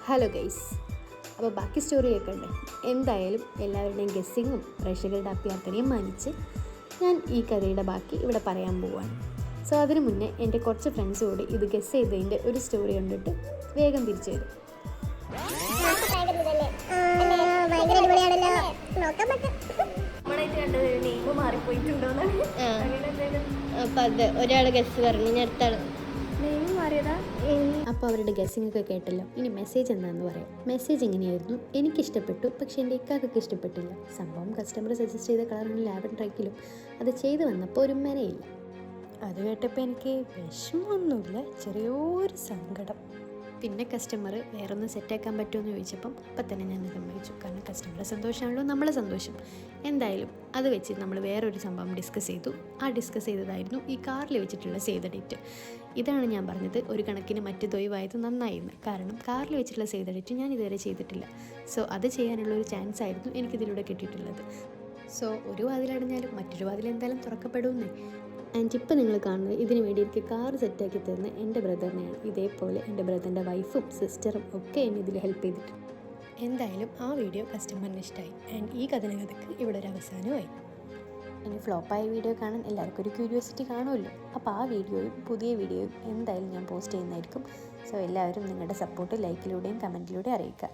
Hello guys, അപ്പോൾ ബാക്കി story കേൾക്കണ്ടേ? എന്തായാലും എല്ലാവരുടെയും ഗസ്സിങ്ങും പ്രേക്ഷകരുടെ അഭ്യർത്ഥനയും മാനിച്ച് ഞാൻ ഈ കഥയുടെ ബാക്കി ഇവിടെ പറയാൻ പോവാണ്. സോ അതിനു മുന്നേ എൻ്റെ കുറച്ച് ഫ്രണ്ട്സ് കൂടി ഇത് ഗസ് ചെയ്തതിൻ്റെ ഒരു സ്റ്റോറി കണ്ടിട്ട് വേഗം തിരിച്ചു തരും. അപ്പം അത് ഒരാൾ ഗസ് പറഞ്ഞു, ഞാൻ അടുത്താണ് അപ്പോൾ അവരുടെ ഗസ്സിംഗ് ഒക്കെ കേട്ടല്ലോ. ഇനി മെസ്സേജ് എന്താണെന്ന് പറയാം. മെസ്സേജ് എങ്ങനെയായിരുന്നു: എനിക്കിഷ്ടപ്പെട്ടു, പക്ഷേ എൻ്റെ ഇക്കാക്കൊക്കെ ഇഷ്ടപ്പെട്ടില്ല. സംഭവം കസ്റ്റമർ സജസ്റ്റ് ചെയ്ത കളറാണ് ലാവൻഡർ, അത് ചെയ്ത് വന്നപ്പോൾ ഒരു മെനയില്ല. അത് കേട്ടപ്പോൾ എനിക്ക് വിഷമമൊന്നുമില്ല, ചെറിയൊരു സങ്കടം. പിന്നെ കസ്റ്റമർ വേറൊന്ന് സെറ്റാക്കാൻ പറ്റുമെന്ന് ചോദിച്ചപ്പം അപ്പം തന്നെ ഞാൻ സമ്മതിച്ചു. കാരണം കസ്റ്റമറുടെ സന്തോഷമാണല്ലോ നമ്മളെ സന്തോഷം. എന്തായാലും അത് വെച്ച് നമ്മൾ വേറൊരു സംഭവം ഡിസ്കസ് ചെയ്തു. ആ ഡിസ്കസ് ചെയ്തതായിരുന്നു ഈ കാറിൽ വെച്ചിട്ടുള്ള സേവ് ദ ഡേറ്റ്. ഇതാണ് ഞാൻ പറഞ്ഞത് ഒരു കണക്കിന് മറ്റു തൊയ്വായത് നന്നായിരുന്നു. കാരണം കാറിൽ വെച്ചിട്ടുള്ള സേവ് ദ ഡേറ്റ് ഞാൻ ഇതുവരെ ചെയ്തിട്ടില്ല. സോ അത് ചെയ്യാനുള്ള ഒരു ചാൻസ് ആയിരുന്നു എനിക്കിതിലൂടെ കിട്ടിയിട്ടുള്ളത്. സോ ഒരു വാതിലടഞ്ഞാലും മറ്റൊരു വാതിൽ എന്തായാലും തുറക്കപ്പെടുമെന്നേ. ആൻഡ് ഇപ്പോൾ നിങ്ങൾ കാണുന്നത് ഇതിന് വേണ്ടി എനിക്ക് കാർ സെറ്റാക്കി തരുന്ന എൻ്റെ ബ്രദറിനെയാണ്. ഇതേപോലെ എൻ്റെ ബ്രദറിൻ്റെ വൈഫും സിസ്റ്ററും ഒക്കെ എന്നെ ഇതിൽ ഹെൽപ്പ് ചെയ്തിട്ടുണ്ട്. എന്തായാലും ആ വീഡിയോ കസ്റ്റമറിന് ഇഷ്ടമായി. ആൻഡ് ഈ കഥനകഥയ്ക്ക് ഇവിടെ ഒരു അവസാനമായി. ഇനി ഫ്ലോപ്പായ വീഡിയോ കാണാൻ എല്ലാവർക്കും ഒരു ക്യൂരിയോസിറ്റി കാണുമല്ലോ. അപ്പോൾ ആ വീഡിയോയും പുതിയ വീഡിയോയും എന്തായാലും ഞാൻ പോസ്റ്റ് ചെയ്യുന്നതായിരിക്കും. സോ എല്ലാവരും നിങ്ങളുടെ സപ്പോർട്ട് ലൈക്കിലൂടെയും കമൻറ്റിലൂടെയും അറിയിക്കുക.